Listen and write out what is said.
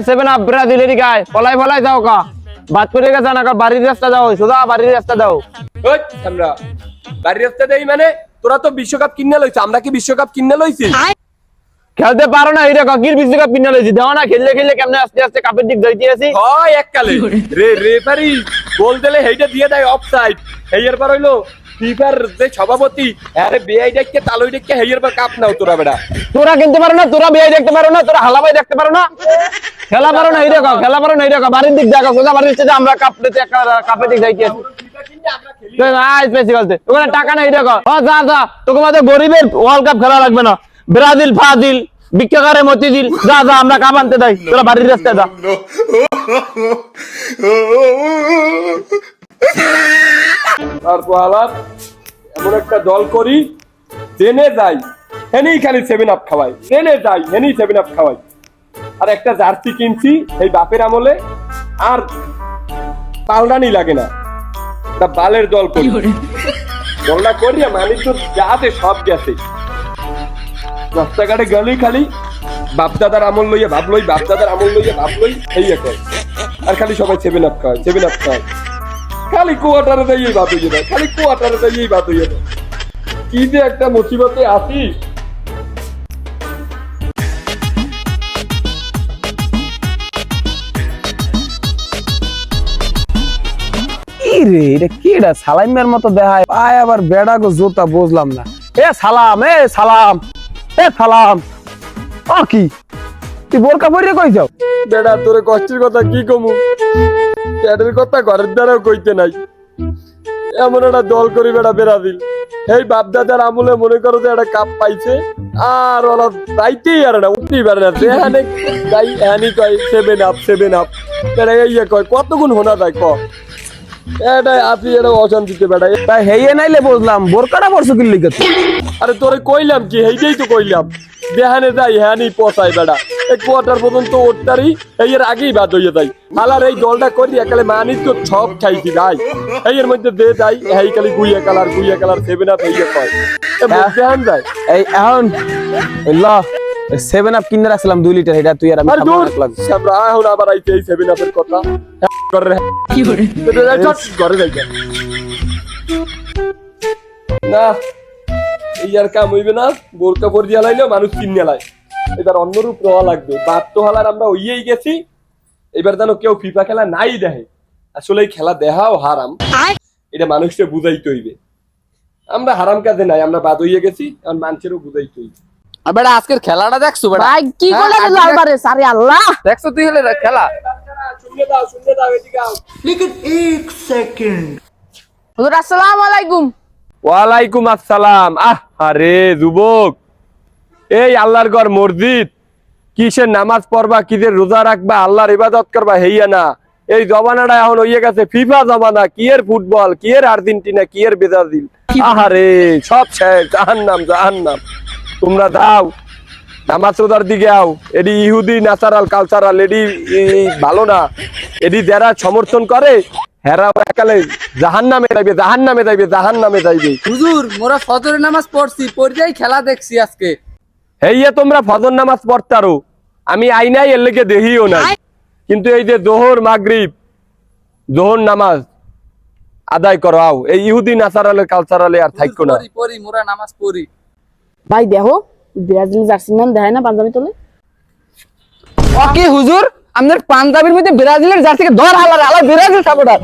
seven up ব্রাজিলের গায় পলাই পলাই যাও কা বাদ করে গেছে না বাড়ির রাস্তা যাও সোজা বাড়ির রাস্তা যাও আমরা বাড়ির রাস্তা দেই মানে তোরা তো বিশ্বকাপ কিনে লইছ আমরা কি বিশ্বকাপ কিনে লইছি খেলতে পারো না এইটা কাকির বিশ্বকাপ কিনে লইছি দাও না খেললে খেললে কেমনে আস্তে আস্তে কাপের দিক যাইতে আছি হয় এককালে রেফারি গোল দিলে হেইটা দিয়ে দেয় অফসাইড হেইয়ের পর হইলো ফিফার যে সভাপতি আরে বেআই দেখকে তালই দেখকে হেইয়ের পর কাপ নাও তোরা বেটা তোরা কিনতে পারো না তোরা বিয়ে দেখতে পারো না তোরা হালাবাই দেখতে পারো না খেলা পারো না এইটা খেলা পারো না এইটা বাড়ির দিক দেখো সোজা বাড়ির দিকে আমরা কাপ নিতে একটা কাপের দিক যাইতে আছি ওখানে টাকা নাই দেখো যা যা তোকে মাঝে গরিবের ওয়ার্ল্ড কাপ খেলা লাগবে না ব্রাজিল ফাজিল বিক্কাকারে মতিঝিল যা যা আমরা কাপ আনতে দেয় তোরা বাড়ির রাস্তায় যা তারপর আলাপ এমন একটা দল করি জেনে যাই হেনেই খালি 7 আপ খাওয়াই জেনে যাই হেনেই 7 আপ খাওয়াই আর একটা জার্সি কিনছি এই বাপের আমলে আর পালদানি লাগে না তা বালের দল করি দলটা করিয়া মালিক তো যাতে সব গেছে রাস্তাঘাটে গেলেই খালি বাপদাদার আমল লইয়া ভাবলই বাপদাদার আমল লইয়া ভাবলই এই এখন আর খালি সবাই 7 আপ খাওয়ায় 7 আপ খাওয়ায় খালি কোয়ার্টারে যাইয়েই বাদ হয়ে যায় খালি কোয়ার্টারে যাইয়েই বাদ হয়ে যায় কি যে একটা মুসিবতে আছি রে এটা কি এটা সালাইমের মতো দেখায় পায় আবার বেড়া গো জোতা বুঝলাম না সালাম সালাম সালাম আর কি তুই বোরকা পরে কই যাও বেড়া তোরে কষ্টের কথা কি কমু প্যাডের কথা ঘরের দ্বারাও কইতে নাই এমন একটা দল করি বেড়া ব্রাজিল এই বাপদাদার আমলে মনে করো যে একটা কাপ পাইছে আর ওরা যাইতেই আর না উঠতেই পারে না যেখানে যাই এহানি কয় 7 আপ 7 আপ বেড়া ইয়ে কয় কতগুণ হোনা যায় ক এটা আপনি এটা অশান্তিতে বেড়া তাই হেয়ে নাইলে বুঝলাম বোরকাটা পরছো কি লিখে আরে তোরে কইলাম কি হেইটাই তো কইলাম যেখানে যাই হ্যানি পচাই বেড়া এই কোয়ার্টার পর্যন্ত ওটারই এর আগেই বাদ হইয়া যায় হালার এই দলটা করি একালে মানিস তো সব খাইছি ভাই এর মধ্যে দে যাই এই খালি গুইয়া কালার 7 আপ হইয়া কয় বুঝান যায় এই এখন ল 7 আপ কিনে রাখছিলাম 2 লিটার এটা তুই আর আমি খাবো রাখলাম আমরা এখন আবার আইতে এই 7 আপের কথা করে কি করে ঘরে যাই না এই আর কাম হইবে না বোরকা পর দিয়া লাইলেও মানুষ কিনে লাই এবার অন্যরূপ রওয়া লাগবে বাদ তো হালার আমরা ওইয়েই গেছি এবার যেন কেউ ফিফা খেলা নাই দেখে আসলে এই খেলা দেখাও হারাম এটা মানুষকে বুঝাইতে হইবে আমরা হারাম কাজে নাই আমরা বাদ হইয়া গেছি আর মানুষেরও বুঝাইতে হইবে বেটা আজকের খেলাটা দেখছো বেটা ভাই কি করে লালবারে সারে আল্লাহ দেখছো তুই হলে খেলা শুনলে দাও এদিকে আও लेकिन 1 सेकंड হুজুর আসসালামু আলাইকুম ওয়ালাইকুম আসসালাম আরে যুবক এই আল্লাহর ঘর মসজিদ কিসের নামাজ পড়বা কিসের রোজা রাখবা আল্লাহর ইবাদত করবা হেইয়া না এই জমানাটা এখন হইয়া গেছে ফিফা জমানা কি এর ফুটবল কি এর আর্জেন্টিনা কি এর ব্রাজিল আহারে সব শেষ জাহান্নাম তোমরা দাও নামাজ রোজার দিকে আও এডি ইহুদি ন্যাচারাল কালচারাল এডি ভালো না এডি যারা সমর্থন করে হেরা একালে জাহান্নামে যাইবে হুজুর মোরা ফজরের নামাজ পড়ছি পড়েই খেলা দেখছি আজকে হেইয়া তোমরা ফজর নামাজ পড়তারো আমি আইনাই এর লেগে দেখিও না কিন্তু এই যে জোহর মাগরিব জোহর নামাজ আদায় করো আও এই ইহুদি ন্যাচারালের কালচারালে আর থাইকো না পড়ি মোরা নামাজ পড়ি ভাই দেখো ব্রাজিল জার্সি নাম দেখায় না পাঞ্জাবি তোলে ওকে হুজুর আমাদের পাঞ্জাবির মধ্যে ব্রাজিলের জার্সিকে ধর হালার ব্রাজিল সাপোর্টার